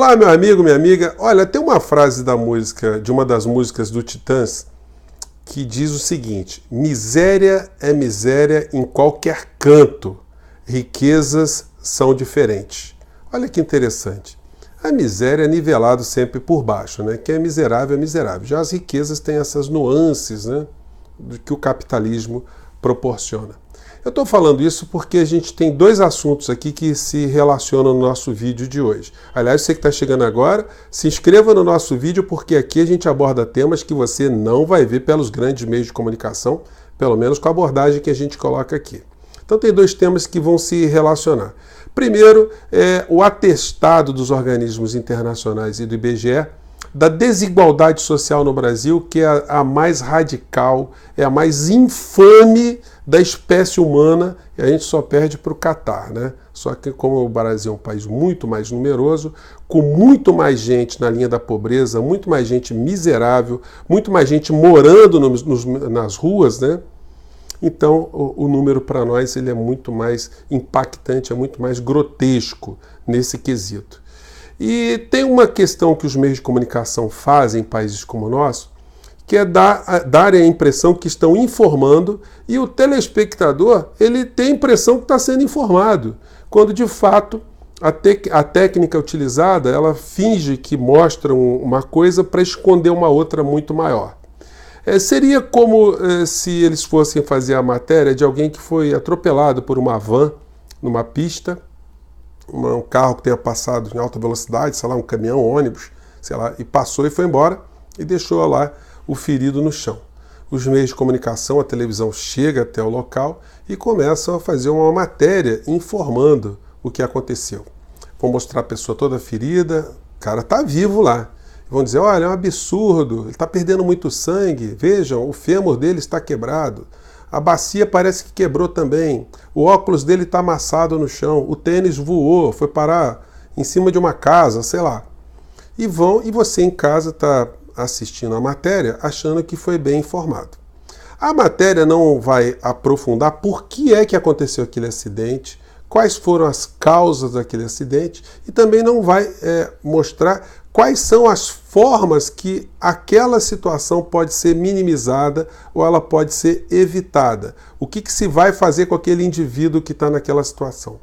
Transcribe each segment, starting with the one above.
Olá, meu amigo, minha amiga. Olha, tem uma frase da música, de uma das músicas do Titãs, que diz o seguinte: miséria é miséria em qualquer canto, riquezas são diferentes. Olha que interessante. A miséria é nivelado sempre por baixo, né? Quem é miserável é miserável. Já as riquezas têm essas nuances, né, do que o capitalismo proporciona. Eu estou falando isso porque a gente tem dois assuntos aqui que se relacionam no nosso vídeo de hoje. Aliás, você que está chegando agora, se inscreva no nosso vídeo porque aqui a gente aborda temas que você não vai ver pelos grandes meios de comunicação, pelo menos com a abordagem que a gente coloca aqui. Então tem dois temas que vão se relacionar. Primeiro é o atestado dos organismos internacionais e do IBGE da desigualdade social no Brasil, que é a mais radical, é a mais infame da espécie humana, e a gente só perde para o Catar, né? Só que como o Brasil é um país muito mais numeroso, com muito mais gente na linha da pobreza, muito mais gente miserável, muito mais gente morando nas ruas, né? Então o número para nós ele é muito mais impactante, é muito mais grotesco nesse quesito. E tem uma questão que os meios de comunicação fazem em países como o nosso, que é dar a impressão que estão informando e o telespectador ele tem a impressão que está sendo informado, quando de fato a técnica utilizada ela finge que mostra uma coisa para esconder uma outra muito maior. Seria como se eles fossem fazer a matéria de alguém que foi atropelado por uma van numa pista, um carro que tenha passado em alta velocidade, sei lá, um caminhão, um ônibus, sei lá, e passou e foi embora e deixou lá o ferido no chão. Os meios de comunicação, a televisão chega até o local e começam a fazer uma matéria informando o que aconteceu. Vão mostrar a pessoa toda ferida, o cara está vivo lá. Vão dizer, olha, é um absurdo, ele está perdendo muito sangue, vejam, o fêmur dele está quebrado. A bacia parece que quebrou também. O óculos dele está amassado no chão. O tênis voou, foi parar em cima de uma casa, sei lá. E você em casa está assistindo a matéria achando que foi bem informado. A matéria não vai aprofundar por que é que aconteceu aquele acidente, quais foram as causas daquele acidente e também não vai mostrar quais são as formas que aquela situação pode ser minimizada ou ela pode ser evitada. O que se vai fazer com aquele indivíduo que está naquela situação.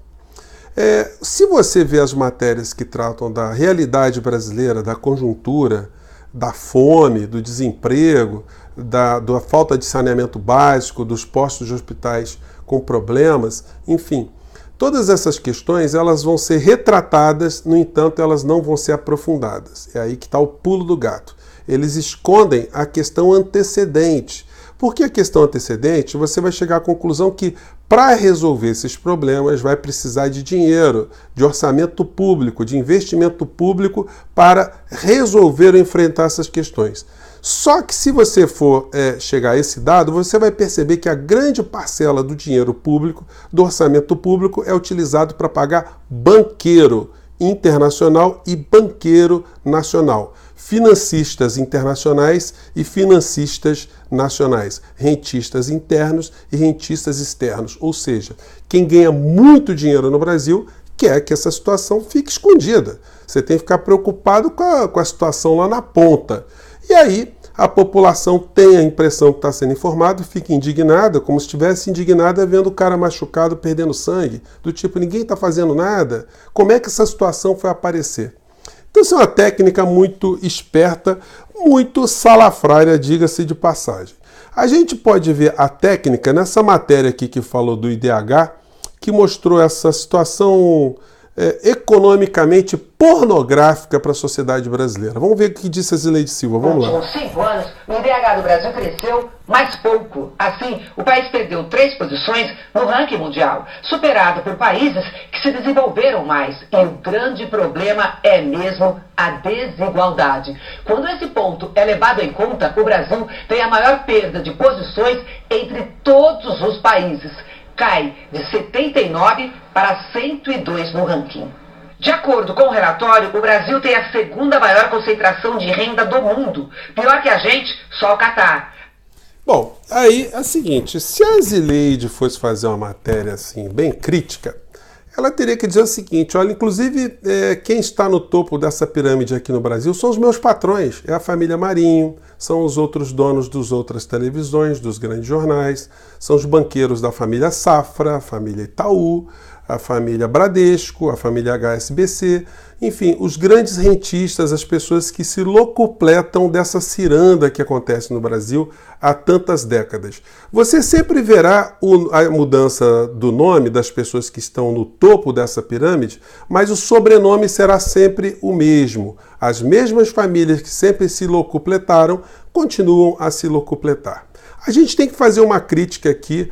Se você vê as matérias que tratam da realidade brasileira, da conjuntura, da fome, do desemprego, da falta de saneamento básico, dos postos de hospitais com problemas, enfim, todas essas questões elas vão ser retratadas, no entanto, elas não vão ser aprofundadas. É aí que está o pulo do gato. Eles escondem a questão antecedente. Por que a questão antecedente? Você vai chegar à conclusão que para resolver esses problemas vai precisar de dinheiro, de orçamento público, de investimento público para resolver ou enfrentar essas questões. Só que se você for chegar a esse dado, você vai perceber que a grande parcela do dinheiro público, do orçamento público, é utilizado para pagar banqueiro internacional e banqueiro nacional, financistas internacionais e financistas nacionais, rentistas internos e rentistas externos. Ou seja, quem ganha muito dinheiro no Brasil quer que essa situação fique escondida. Você tem que ficar preocupado com a situação lá na ponta. E aí a população tem a impressão que está sendo informada, fica indignada, como se estivesse indignada vendo o cara machucado perdendo sangue, do tipo, ninguém está fazendo nada. Como é que essa situação foi aparecer? Então isso é uma técnica muito esperta, muito salafrária, diga-se de passagem. A gente pode ver a técnica nessa matéria aqui que falou do IDH, que mostrou essa situação economicamente pornográfica para a sociedade brasileira. Vamos ver o que disse a Zileide Silva. Vamos lá. Nos últimos 5 anos, o IDH do Brasil cresceu mais pouco. Assim, o país perdeu 3 posições no ranking mundial, superado por países que se desenvolveram mais. E o grande problema é mesmo a desigualdade. Quando esse ponto é levado em conta, o Brasil tem a maior perda de posições entre todos os países. Cai de 79 para 102 no ranking. De acordo com o relatório, o Brasil tem a segunda maior concentração de renda do mundo. Pior que a gente, só o Catar. Bom, aí é o seguinte, se a Zileide fosse fazer uma matéria assim bem crítica, ela teria que dizer o seguinte: olha, inclusive quem está no topo dessa pirâmide aqui no Brasil são os meus patrões, é a família Marinho, são os outros donos das outras televisões, dos grandes jornais, são os banqueiros da família Safra, a família Itaú, a família Bradesco, a família HSBC, enfim, os grandes rentistas, as pessoas que se locupletam dessa ciranda que acontece no Brasil há tantas décadas. Você sempre verá a mudança do nome das pessoas que estão no topo dessa pirâmide, mas o sobrenome será sempre o mesmo. As mesmas famílias que sempre se locupletaram continuam a se locupletar. A gente tem que fazer uma crítica aqui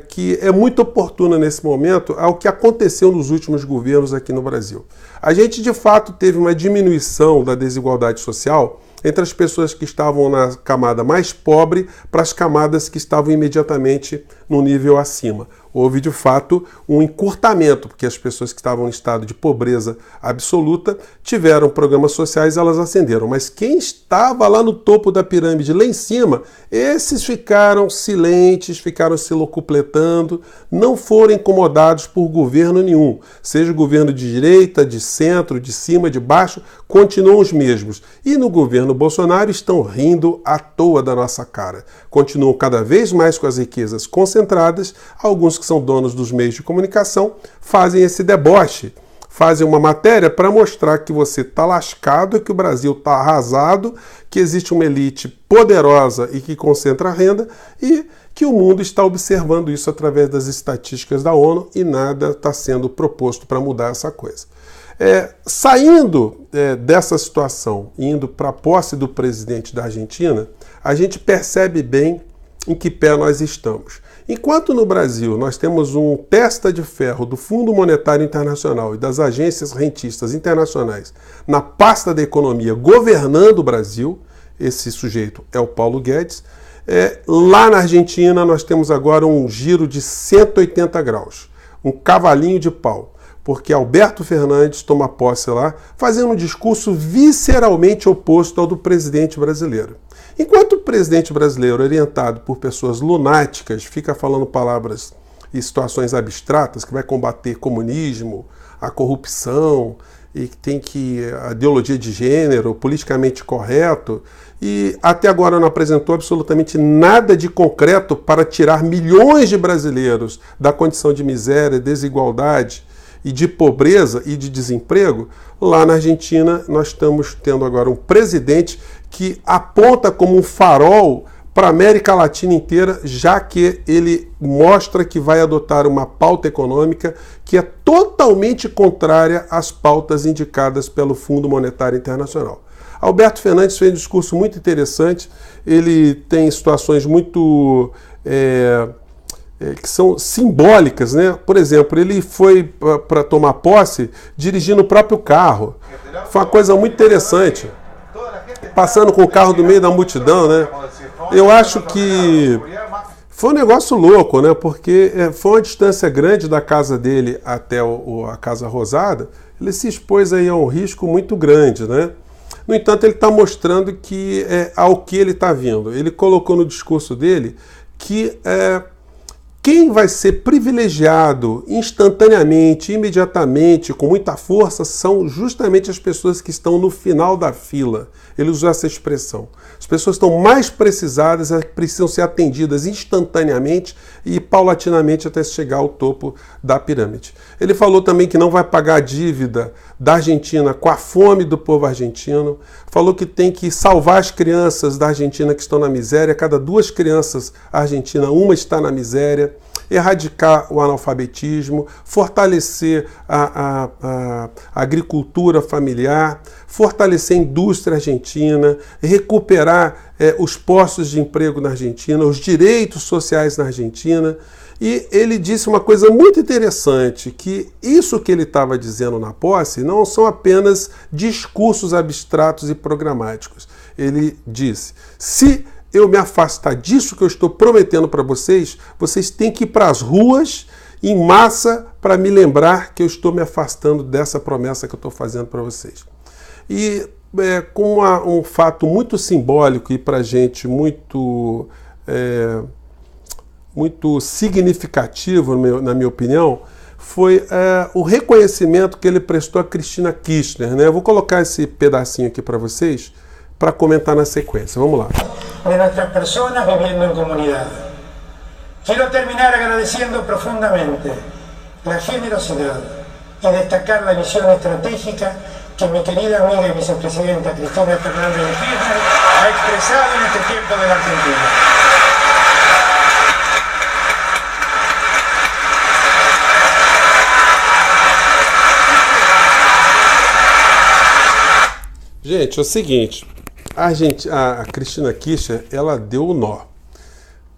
que é muito oportuna nesse momento ao que aconteceu nos últimos governos aqui no Brasil. A gente, de fato, teve uma diminuição da desigualdade social entre as pessoas que estavam na camada mais pobre para as camadas que estavam imediatamente no nível acima. Houve, de fato, um encurtamento, porque as pessoas que estavam em estado de pobreza absoluta tiveram programas sociais e elas ascenderam. Mas quem estava lá no topo da pirâmide, lá em cima, esses ficaram silentes, ficaram se locupletando, não foram incomodados por governo nenhum. Seja o governo de direita, de centro, de cima, de baixo, continuam os mesmos. E no governo Bolsonaro estão rindo à toa da nossa cara. Continuam cada vez mais com as riquezas concentradas. Alguns que são donos dos meios de comunicação fazem esse deboche, fazem uma matéria para mostrar que você está lascado, que o Brasil está arrasado, que existe uma elite poderosa e que concentra a renda e que o mundo está observando isso através das estatísticas da ONU e nada está sendo proposto para mudar essa coisa. Saindo dessa situação, indo para a posse do presidente da Argentina, a gente percebe bem em que pé nós estamos. Enquanto no Brasil nós temos um testa de ferro do Fundo Monetário Internacional e das agências rentistas internacionais na pasta da economia governando o Brasil, esse sujeito é o Paulo Guedes, lá na Argentina nós temos agora um giro de 180 graus, um cavalinho de pau. Porque Alberto Fernandes toma posse lá, fazendo um discurso visceralmente oposto ao do presidente brasileiro. Enquanto o presidente brasileiro, orientado por pessoas lunáticas, fica falando palavras e situações abstratas, que vai combater comunismo, a corrupção, e que tem a ideologia de gênero, politicamente correto, e até agora não apresentou absolutamente nada de concreto para tirar milhões de brasileiros da condição de miséria, desigualdade, e de pobreza e de desemprego, lá na Argentina nós estamos tendo agora um presidente que aponta como um farol para a América Latina inteira, já que ele mostra que vai adotar uma pauta econômica que é totalmente contrária às pautas indicadas pelo Fundo Monetário Internacional. Alberto Fernandes fez um discurso muito interessante, ele tem situações muito que são simbólicas, né? Por exemplo, ele foi para tomar posse dirigindo o próprio carro. Foi uma coisa muito interessante. Passando com o carro do meio da multidão, né? Eu acho que foi um negócio louco, né? Porque foi uma distância grande da casa dele até a Casa Rosada. Ele se expôs aí a um risco muito grande, né? No entanto, ele está mostrando que ao que ele está vindo. Ele colocou no discurso dele que quem vai ser privilegiado instantaneamente, imediatamente, com muita força, são justamente as pessoas que estão no final da fila. Ele usou essa expressão. As pessoas estão mais precisadas, precisam ser atendidas instantaneamente e paulatinamente até chegar ao topo da pirâmide. Ele falou também que não vai pagar a dívida da Argentina com a fome do povo argentino. Falou que tem que salvar as crianças da Argentina que estão na miséria. Cada 2 crianças argentinas, uma está na miséria. Erradicar o analfabetismo, fortalecer a agricultura familiar, fortalecer a indústria argentina, recuperar os postos de emprego na Argentina, os direitos sociais na Argentina. E ele disse uma coisa muito interessante, que isso que ele estava dizendo na posse não são apenas discursos abstratos e programáticos. Ele disse, se eu me afastar disso que eu estou prometendo para vocês, vocês têm que ir para as ruas em massa para me lembrar que eu estou me afastando dessa promessa que eu estou fazendo para vocês. E com um fato muito simbólico e para a gente muito significativo, na minha opinião, foi o reconhecimento que ele prestou a Cristina Kirchner, né? Eu vou colocar esse pedacinho aqui para vocês, para comentar na sequência. Vamos lá. De nuestras personas viviendo en comunidad. Quiero terminar agradeciendo profundamente la generosidad y destacar la visión estratégica que mi querida amiga y vicepresidenta Cristina Fernández de Kirchner ha expresado en este tiempo de la Argentina. Gente, é o seguinte, a Cristina Kirchner, ela deu o nó,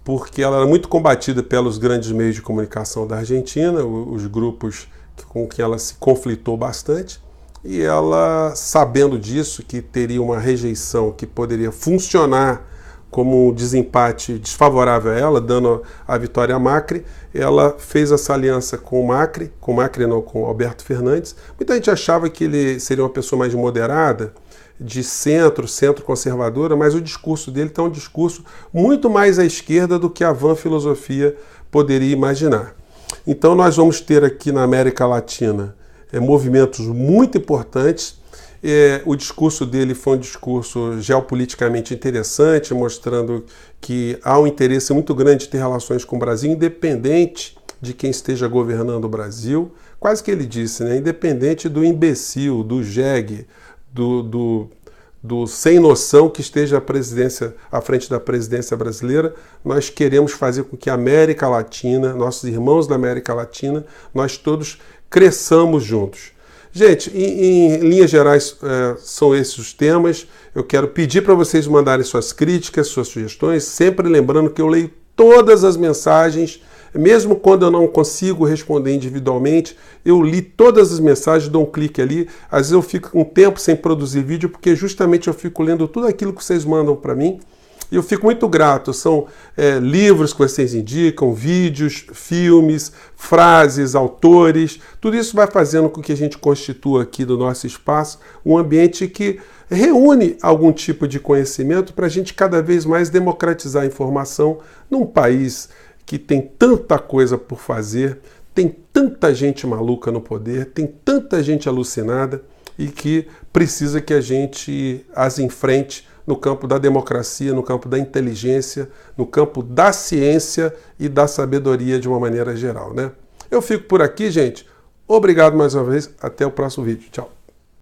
porque ela era muito combatida pelos grandes meios de comunicação da Argentina, os grupos com quem ela se conflitou bastante, e ela, sabendo disso, que teria uma rejeição que poderia funcionar como um desempate desfavorável a ela, dando a vitória a Macri, ela fez essa aliança com o Macri não, com Alberto Fernandes. Muita gente achava que ele seria uma pessoa mais moderada, de centro conservadora, mas o discurso dele está um discurso muito mais à esquerda do que a vã filosofia poderia imaginar. Então nós vamos ter aqui na América Latina movimentos muito importantes. O discurso dele foi um discurso geopoliticamente interessante, mostrando que há um interesse muito grande de ter relações com o Brasil, independente de quem esteja governando o Brasil. Quase que ele disse, né? Independente do imbecil, do jegue, do sem noção que esteja à frente da presidência brasileira, nós queremos fazer com que a América Latina, nossos irmãos da América Latina, nós todos cresçamos juntos. Gente, em linhas gerais, são esses os temas. Eu quero pedir para vocês mandarem suas críticas, suas sugestões, sempre lembrando que eu leio todas as mensagens, mesmo quando eu não consigo responder individualmente, eu li todas as mensagens, dou um clique ali. Às vezes eu fico um tempo sem produzir vídeo, porque justamente eu fico lendo tudo aquilo que vocês mandam para mim. E eu fico muito grato. São livros que vocês indicam, vídeos, filmes, frases, autores. Tudo isso vai fazendo com que a gente constitua aqui do nosso espaço um ambiente que reúne algum tipo de conhecimento para a gente cada vez mais democratizar a informação num país que tem tanta coisa por fazer, tem tanta gente maluca no poder, tem tanta gente alucinada e que precisa que a gente as enfrente no campo da democracia, no campo da inteligência, no campo da ciência e da sabedoria de uma maneira geral, né? Eu fico por aqui, gente. Obrigado mais uma vez. Até o próximo vídeo. Tchau.